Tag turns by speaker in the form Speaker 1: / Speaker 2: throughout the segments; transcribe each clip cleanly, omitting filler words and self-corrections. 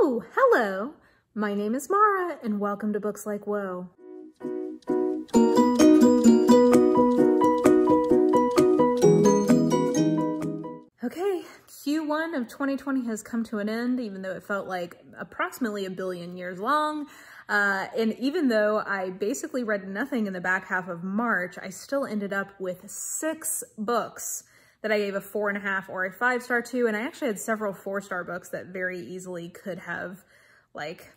Speaker 1: Oh, hello. My name is Mara and welcome to Books Like Whoa. Okay, Q1 of 2020 has come to an end, even though it felt like approximately a billion years long. And even though I basically read nothing in the back half of March, I still ended up with 6 books that I gave a 4.5 or a 5-star to. And I actually had several 4-star books that very easily could have, like,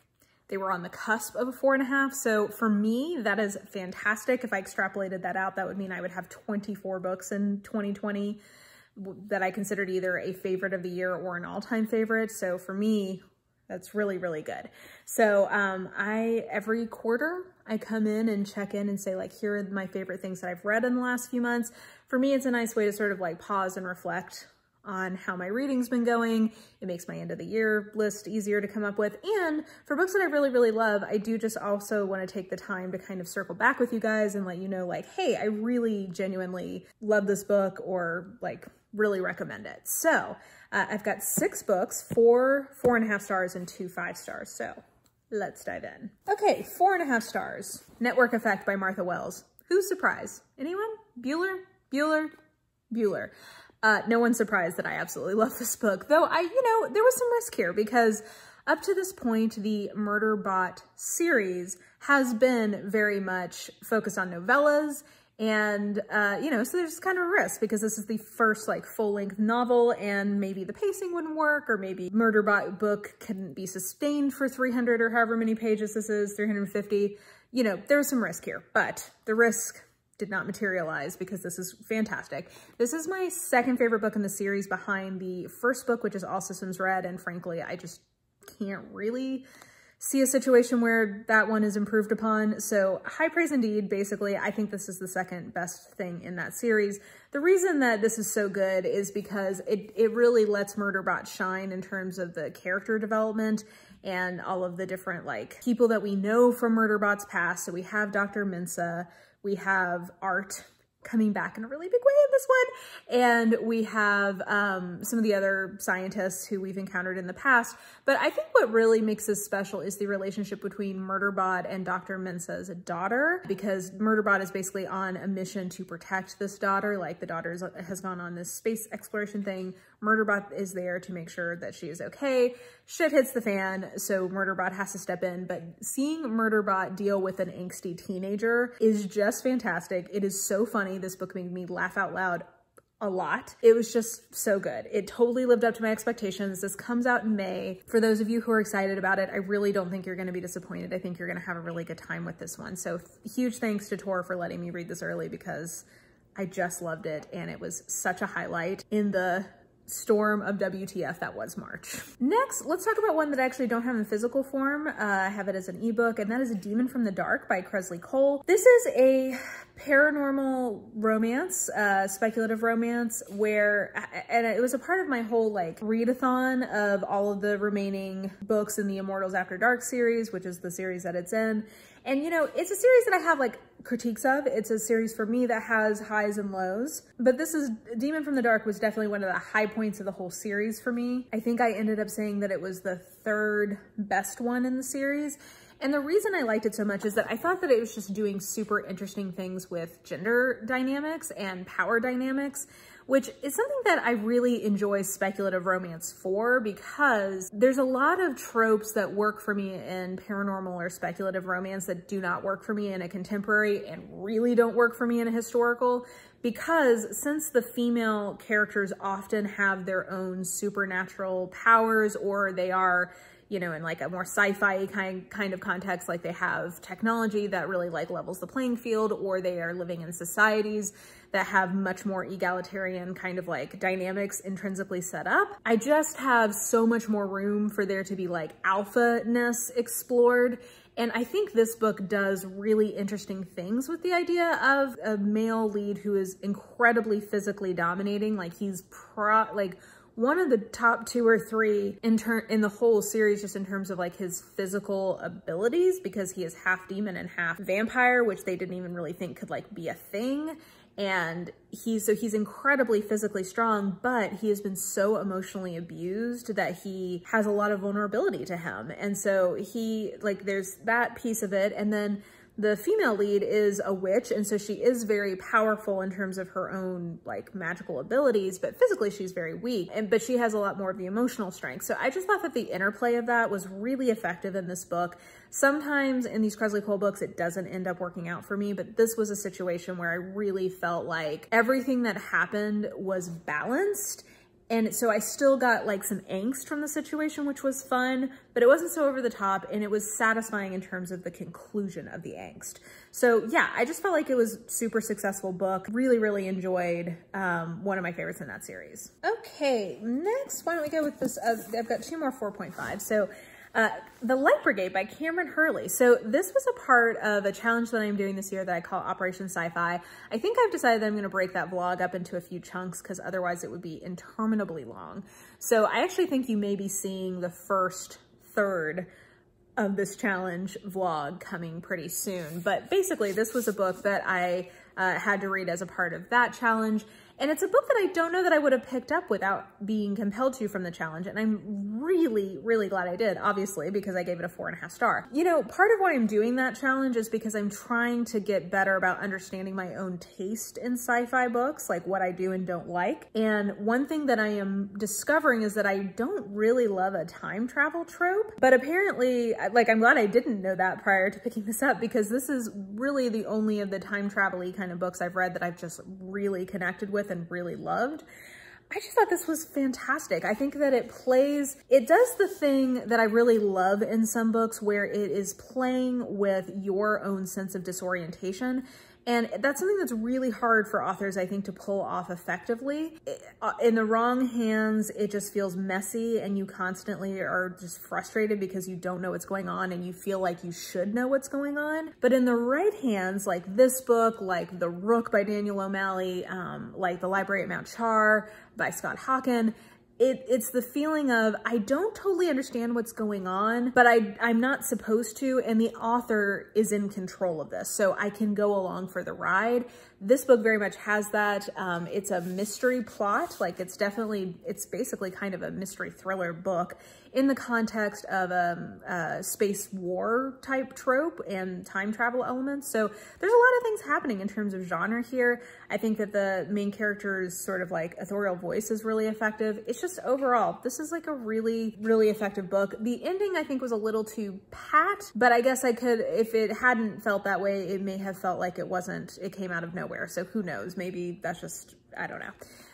Speaker 1: they were on the cusp of a 4.5. So for me, that is fantastic. If I extrapolated that out, that would mean I would have 24 books in 2020 that I considered either a favorite of the year or an all-time favorite. So for me, that's really, really good. So every quarter I come in and check in and say, like, here are my favorite things that I've read in the last few months. For me, it's a nice way to sort of like pause and reflect on how my reading's been going. It makes my end of the year list easier to come up with. And for books that I really, really love, I do just also want to take the time to kind of circle back with you guys and let you know, like, hey, I really genuinely love this book, or like really recommend it. So I've got 6 books, 4 4.5 stars and 2 5 stars. So let's dive in. Okay, 4.5 stars. Network Effect by Martha Wells. Who's surprised? Anyone? Bueller? No one's surprised that I absolutely love this book, though there was some risk here because up to this point, the Murderbot series has been very much focused on novellas. And, so there's kind of a risk because this is the first like full-length novel and maybe the pacing wouldn't work, or maybe Murderbot book couldn't be sustained for 300 or however many pages this is, 350. There was some risk here, but the risk did not materialize because this is fantastic. This is my 2nd favorite book in the series behind the first book, which is All Systems Red. And frankly, I just can't really see a situation where that one is improved upon. So high praise indeed. Basically, I think this is the 2nd best thing in that series. The reason that this is so good is because it really lets Murderbot shine in terms of the character development and all of the different like people that we know from Murderbot's past. So we have Dr. Mensa, we have Art coming back in a really big way in this one, and we have some of the other scientists who we've encountered in the past. But I think what really makes this special is the relationship between Murderbot and Dr. Mensa's daughter, because Murderbot is basically on a mission to protect this daughter. Like, the daughter has gone on this space exploration thing. Murderbot is there to make sure that she is okay. Shit hits the fan, so Murderbot has to step in. But seeing Murderbot deal with an angsty teenager is just fantastic. It is so funny. This book made me laugh out loud a lot. It was just so good. It totally lived up to my expectations. This comes out in May. For those of you who are excited about it, I really don't think you're going to be disappointed. I think you're going to have a really good time with this one. So huge thanks to Tor for letting me read this early, because I just loved it and it was such a highlight in the storm of WTF that was March. Next, let's talk about one that I actually don't have in physical form. I have it as an ebook, and that is A Demon from the Dark by Kresley Cole. This is a paranormal romance, speculative romance, and it was a part of my whole like readathon of all of the remaining books in the Immortals After Dark series, which is the series that it's in. And it's a series that I have like critiques of. It's a series for me that has highs and lows, but this is Demon from the Dark was definitely one of the high points of the whole series for me. I think I ended up saying that it was the 3rd best one in the series. And the reason I liked it so much is that I thought that it was just doing super interesting things with gender dynamics and power dynamics, which is something that I really enjoy speculative romance for, because there's a lot of tropes that work for me in paranormal or speculative romance that do not work for me in a contemporary and really don't work for me in a historical, because since the female characters often have their own supernatural powers, or they are in like a more sci-fi kind of context, like they have technology that really like levels the playing field, or they are living in societies that have much more egalitarian kind of like dynamics intrinsically set up. I just have so much more room for there to be like alpha-ness explored. And I think this book does really interesting things with the idea of a male lead who is incredibly physically dominating. Like, he's one of the top 2 or 3 in the whole series, just in terms of like his physical abilities, because he is half demon and half vampire, which they didn't even really think could like be a thing. And he's incredibly physically strong, but he has been so emotionally abused that he has a lot of vulnerability to him. And so there's that piece of it. And then the female lead is a witch, and so she is very powerful in terms of her own like magical abilities, but physically she's very weak, but she has a lot more of the emotional strength. So I just thought that the interplay of that was really effective in this book. Sometimes in these Kresley Cole books, it doesn't end up working out for me, but this was a situation where I really felt like everything that happened was balanced. And so I still got like some angst from the situation, which was fun, but it wasn't so over the top, and it was satisfying in terms of the conclusion of the angst. So yeah, I just felt like it was super successful book. Really, really enjoyed one of my favorites in that series. Okay, next, why don't we go with this? I've got 2 more 4.5. So The Light Brigade by Kameron Hurley. So this was a part of a challenge that I'm doing this year that I call Operation Sci-Fi. I think I've decided that I'm going to break that vlog up into a few chunks because otherwise it would be interminably long. So I actually think you may be seeing the first third of this challenge vlog coming pretty soon. But basically this was a book that I had to read as a part of that challenge. And it's a book that I don't know that I would have picked up without being compelled to from the challenge. And I'm really, really glad I did, obviously, because I gave it a 4.5 star. You know, part of why I'm doing that challenge is because I'm trying to get better about understanding my own taste in sci-fi books, like what I do and don't like. And one thing that I am discovering is that I don't really love a time travel trope. But apparently, like, I'm glad I didn't know that prior to picking this up, because this is really the only of the time travel-y kind of books I've read that I've just really connected with and really loved. I just thought this was fantastic. I think that it does the thing that I really love in some books where it is playing with your own sense of disorientation. And that's something that's really hard for authors, I think, to pull off effectively. In the wrong hands, it just feels messy and you constantly are just frustrated because you don't know what's going on and you feel like you should know what's going on. But in the right hands, like this book, like The Rook by Daniel O'Malley, like The Library at Mount Char by Scott Hawken, it's the feeling of, I don't totally understand what's going on, but I'm not supposed to, and the author is in control of this, so I can go along for the ride. This book very much has that. It's a mystery plot, like it's basically kind of a mystery thriller book in the context of a space war type trope and time travel elements. So there's a lot of things happening in terms of genre here. I think that the main character's sort of like ethereal voice is really effective. It's just overall, this is like a really, really effective book. The ending I think was a little too pat, but I guess I could, if it hadn't felt that way, it may have felt like it came out of nowhere. So who knows, maybe that's just, I don't know.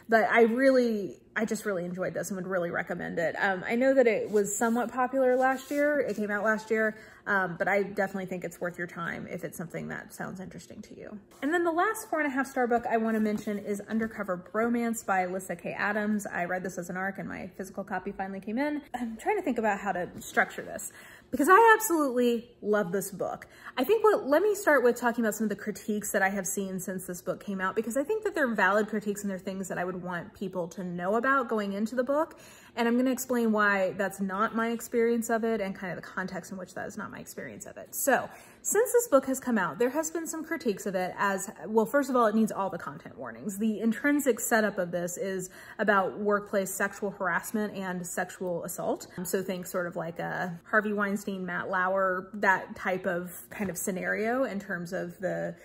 Speaker 1: But I just really enjoyed this and would really recommend it. I know that it was somewhat popular last year. It came out last year, but I definitely think it's worth your time if it's something that sounds interesting to you. And then the last 4.5 star book I want to mention is Undercover Bromance by Lyssa K. Adams. I read this as an ARC and my physical copy finally came in. I'm trying to think about how to structure this, because I absolutely love this book. I think let me start with talking about some of the critiques that I have seen since this book came out, because I think that they're valid critiques and they're things that I would want people to know about going into the book. And I'm going to explain why that's not my experience of it and kind of the context in which that is not my experience of it. So since this book has come out, there has been some critiques of it as, well, first of all, it needs all the content warnings. The intrinsic setup of this is about workplace sexual harassment and sexual assault. So think sort of like a Harvey Weinstein, Matt Lauer, that type of kind of scenario in terms of the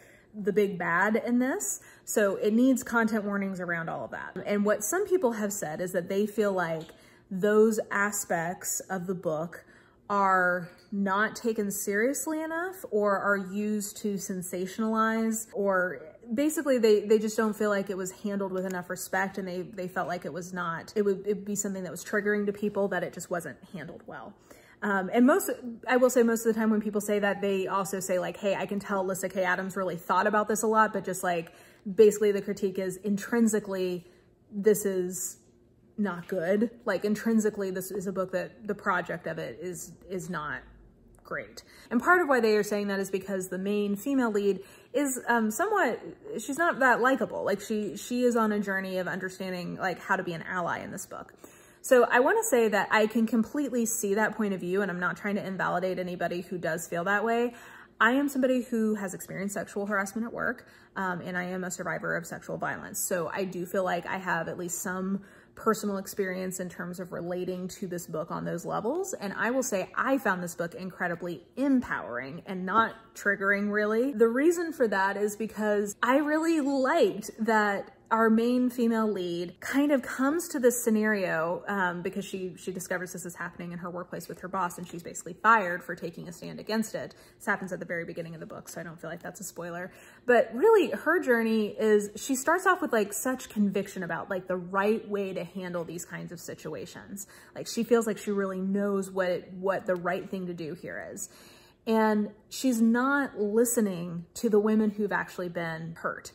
Speaker 1: big bad in this. So it needs content warnings around all of that. And what some people have said is that they feel like those aspects of the book are not taken seriously enough or are used to sensationalize, or basically they just don't feel like it was handled with enough respect, and they felt like it would be something that was triggering to people, that it just wasn't handled well. And I will say most of the time when people say that, they also say like, hey, I can tell Lyssa K. Adams really thought about this a lot, but just like, basically the critique is intrinsically, this is not good. Like intrinsically, this is a book that the project of it is not great. And part of why they are saying that is because the main female lead is she's not that likable. Like she is on a journey of understanding like how to be an ally in this book. So I want to say that I can completely see that point of view, and I'm not trying to invalidate anybody who does feel that way. I am somebody who has experienced sexual harassment at work, and I am a survivor of sexual violence. So I do feel like I have at least some personal experience in terms of relating to this book on those levels. And I will say I found this book incredibly empowering and not triggering, really. The reason for that is because I really liked that our main female lead kind of comes to this scenario because she discovers this is happening in her workplace with her boss, and she's basically fired for taking a stand against it. This happens at the very beginning of the book, so I don't feel like that's a spoiler. But really, her journey is, she starts off with like such conviction about like the right way to handle these kinds of situations. Like she feels like she really knows what the right thing to do here is. And she's not listening to the women who've actually been hurt.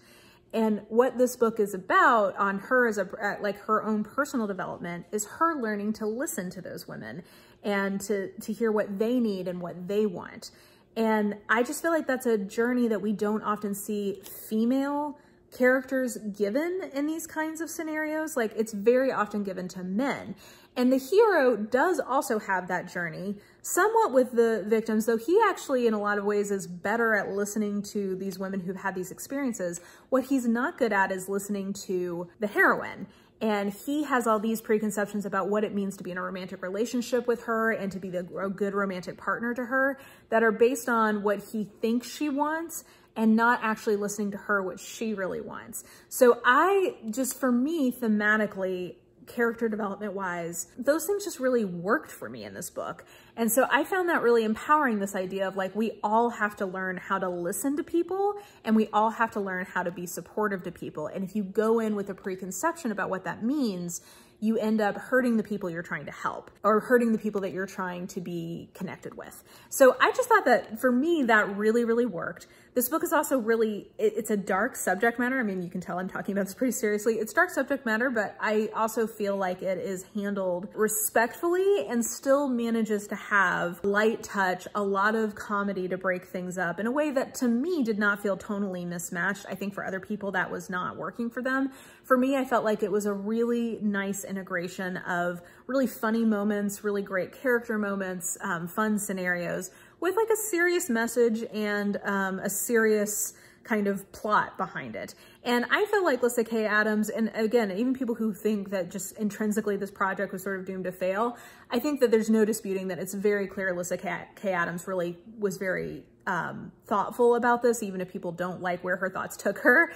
Speaker 1: And what this book is about on her as like her own personal development is her learning to listen to those women and to hear what they need and what they want. And I just feel like that's a journey that we don't often see female characters given in these kinds of scenarios. Like it's very often given to men. And the hero does also have that journey, somewhat with the victims, though he actually in a lot of ways is better at listening to these women who've had these experiences. What he's not good at is listening to the heroine. And he has all these preconceptions about what it means to be in a romantic relationship with her and to be a good romantic partner to her that are based on what he thinks she wants and not actually listening to her what she really wants. So for me, thematically, character development wise, those things just really worked for me in this book. And so I found that really empowering, this idea of like, we all have to learn how to listen to people and we all have to learn how to be supportive to people. And if you go in with a preconception about what that means, you end up hurting the people you're trying to help or hurting the people that you're trying to be connected with. So I just thought that for me, that really, really worked. This book is also really, it's a dark subject matter. I mean, you can tell I'm talking about this pretty seriously. It's dark subject matter, but I also feel like it is handled respectfully and still manages to have light touch, a lot of comedy to break things up in a way that to me did not feel tonally mismatched. I think for other people that was not working for them. For me, I felt like it was a really nice integration of really funny moments, really great character moments, fun scenarios, with like a serious message and a serious kind of plot behind it. And I feel like Lyssa Kay Adams, and again, even people who think that just intrinsically this project was sort of doomed to fail, I think that there's no disputing that it's very clear Lyssa Kay Adams really was very thoughtful about this, even if people don't like where her thoughts took her,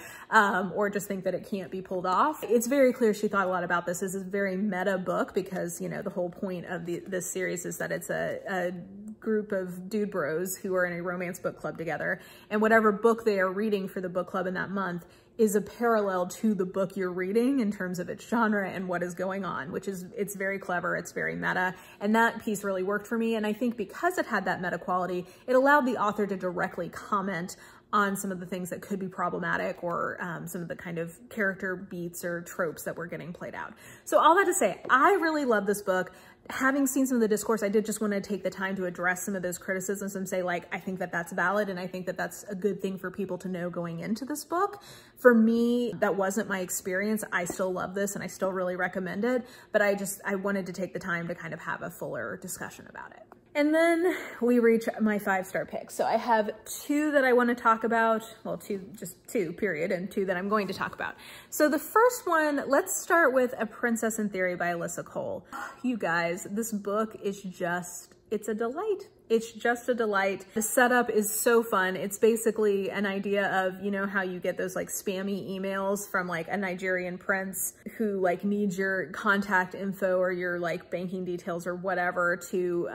Speaker 1: or just think that it can't be pulled off. It's very clear she thought a lot about this. This is a very meta book because, you know, the whole point of this series is that it's a group of dude bros who are in a romance book club together, and whatever book they are reading for the book club in that month is a parallel to the book you're reading in terms of its genre and what is going on, which is, it's very clever, it's very meta, and that piece really worked for me. And I think because it had that meta quality, it allowed the author to directly comment on some of the things that could be problematic or some of the kind of character beats or tropes that were getting played out. So all that to say, I really love this book. Having seen some of the discourse, I did just want to take the time to address some of those criticisms and say, like, I think that that's valid and I think that that's a good thing for people to know going into this book. For me, that wasn't my experience. I still love this and I still really recommend it, but I wanted to take the time to kind of have a fuller discussion about it. And then we reach my 5-star picks. So I have 2 that I want to talk about. Well, just two, period, and 2 that I'm going to talk about. So the first one, let's start with A Princess in Theory by Alyssa Cole. You guys, this book is just, it's a delight. It's just a delight. The setup is so fun. It's basically an idea of, you know, how you get those like spammy emails from like a Nigerian prince who like needs your contact info or your like banking details or whatever to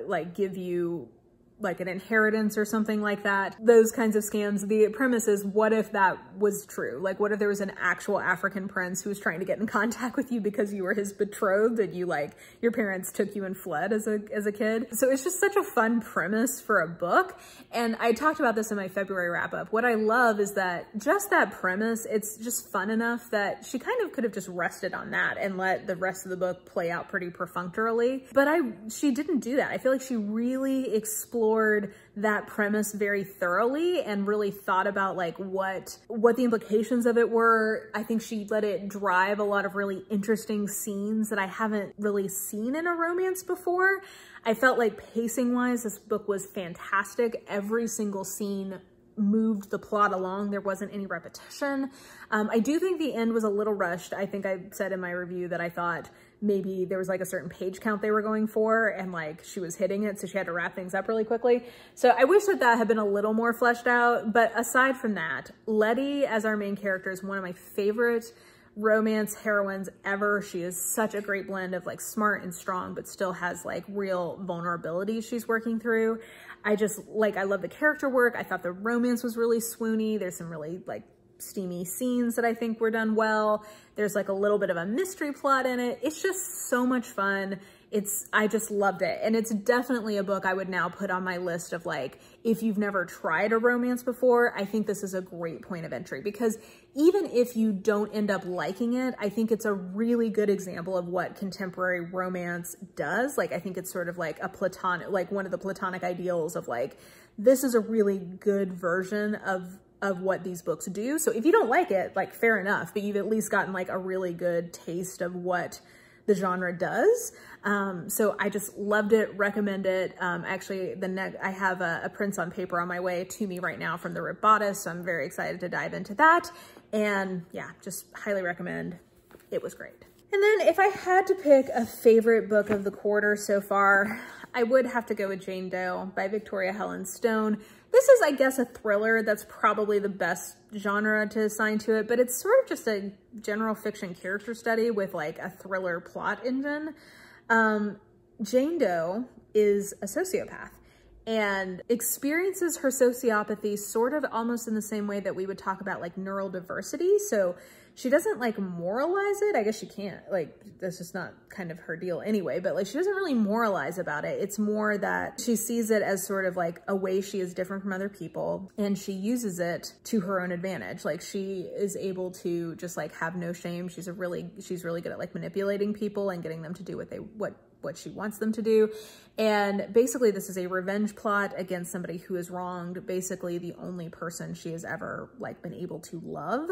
Speaker 1: like give you like an inheritance or something like that. Those kinds of scams. The premise is, what if that was true? Like, what if there was an actual African prince who was trying to get in contact with you because you were his betrothed and you like, your parents took you and fled as a kid? So it's just such a fun premise for a book. And I talked about this in my February wrap up. What I love is that just that premise, it's just fun enough that she kind of could have just rested on that and let the rest of the book play out pretty perfunctorily. But she didn't do that. I feel like she really explored explored that premise very thoroughly and really thought about like what the implications of it were. I think she let it drive a lot of really interesting scenes that I haven't really seen in a romance before. I felt like pacing wise, this book was fantastic. Every single scene moved the plot along. There wasn't any repetition. I do think the end was a little rushed. I think I said in my review that I thought maybe there was like a certain page count they were going for and like she was hitting it, so she had to wrap things up really quickly. So I wish that had been a little more fleshed out. But aside from that, Letty as our main character is one of my favorite romance heroines ever. She is such a great blend of like smart and strong, but still has like real vulnerability she's working through. I love the character work. I thought the romance was really swoony. There's some really like steamy scenes that I think were done well. There's like a little bit of a mystery plot in it. It's just so much fun. I just loved it. And it's definitely a book I would now put on my list of like, if you've never tried a romance before, I think this is a great point of entry, because even if you don't end up liking it, I think it's a really good example of what contemporary romance does. Like, I think it's sort of like a platonic, like one of the platonic ideals of like, this is a really good version of what these books do. So if you don't like it, like fair enough, but you've at least gotten like a really good taste of what the genre does. So I just loved it, recommend it. Actually, I have a Prince on Paper on my way to me right now from the Rip Bodice, so I'm very excited to dive into that. And yeah, just highly recommend. It was great. And then if I had to pick a favorite book of the quarter so far, I would have to go with Jane Doe by Victoria Helen Stone. This is, I guess, a thriller. That's probably the best genre to assign to it, but it's sort of just a general fiction character study with like a thriller plot engine. Jane Doe is a sociopath and experiences her sociopathy sort of almost in the same way that we would talk about like neurodiversity. So she doesn't like moralize it. I guess she can't, like, that's just not kind of her deal anyway, but like she doesn't really moralize about it. It's more that she sees it as sort of like a way she is different from other people and she uses it to her own advantage. Like she is able to just like have no shame. She's really good at like manipulating people and getting them to do what she wants them to do. And basically this is a revenge plot against somebody who is wronged, basically the only person she has ever like been able to love.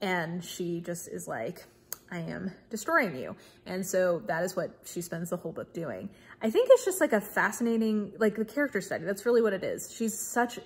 Speaker 1: And she just is like, I am destroying you. And so that is what she spends the whole book doing. I think it's just like a fascinating, like the character study. That's really what it is. She's such,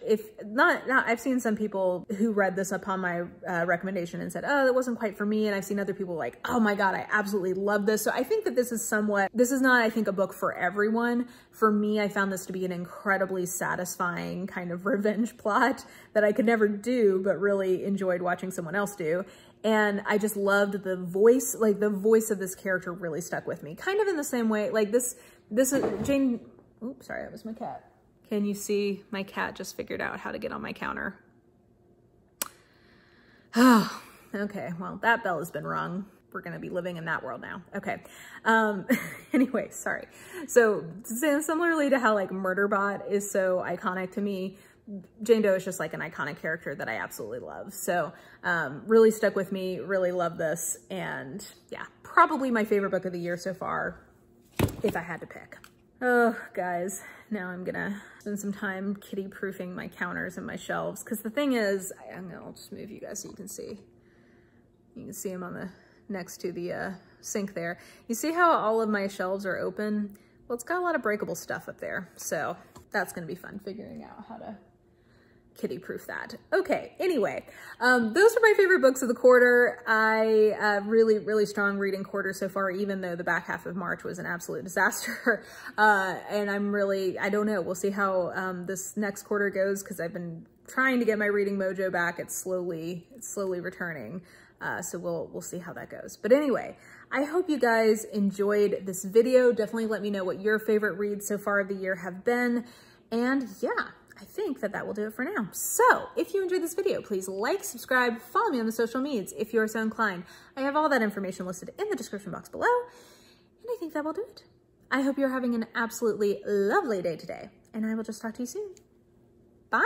Speaker 1: I've seen some people who read this upon my recommendation and said, oh, that wasn't quite for me. And I've seen other people like, oh my God, I absolutely love this. So I think that this is not, I think, a book for everyone. For me, I found this to be an incredibly satisfying kind of revenge plot that I could never do, but really enjoyed watching someone else do. And I just loved the voice, like the voice of this character really stuck with me. Kind of in the same way, like this is Jane, oops, sorry, that was my cat. Can you see my cat just figured out how to get on my counter? Oh, okay, well, that bell has been rung. We're gonna be living in that world now. Okay, anyway, sorry. So similarly to how like Murderbot is so iconic to me, Jane Doe is just like an iconic character that I absolutely love. So really stuck with me, really love this. And yeah, probably my favorite book of the year so far, if I had to pick. Oh, guys, now I'm gonna spend some time kitty-proofing my counters and my shelves. Because the thing is, I'll just move you guys so you can see. You can see them on the, next to the sink there. You see how all of my shelves are open? Well, it's got a lot of breakable stuff up there. So that's gonna be fun figuring out how to kitty-proof that. Okay, anyway, those are my favorite books of the quarter. I really strong reading quarter so far, even though the back half of March was an absolute disaster. And I don't know, we'll see how this next quarter goes, because I've been trying to get my reading mojo back. It's slowly returning. So we'll see how that goes. But anyway, I hope you guys enjoyed this video. Definitely let me know what your favorite reads so far of the year have been. And yeah, I think that will do it for now. So if you enjoyed this video, please like, subscribe, follow me on the social medias if you are so inclined. I have all that information listed in the description box below. And I think that will do it. I hope you're having an absolutely lovely day today. And I will just talk to you soon. Bye.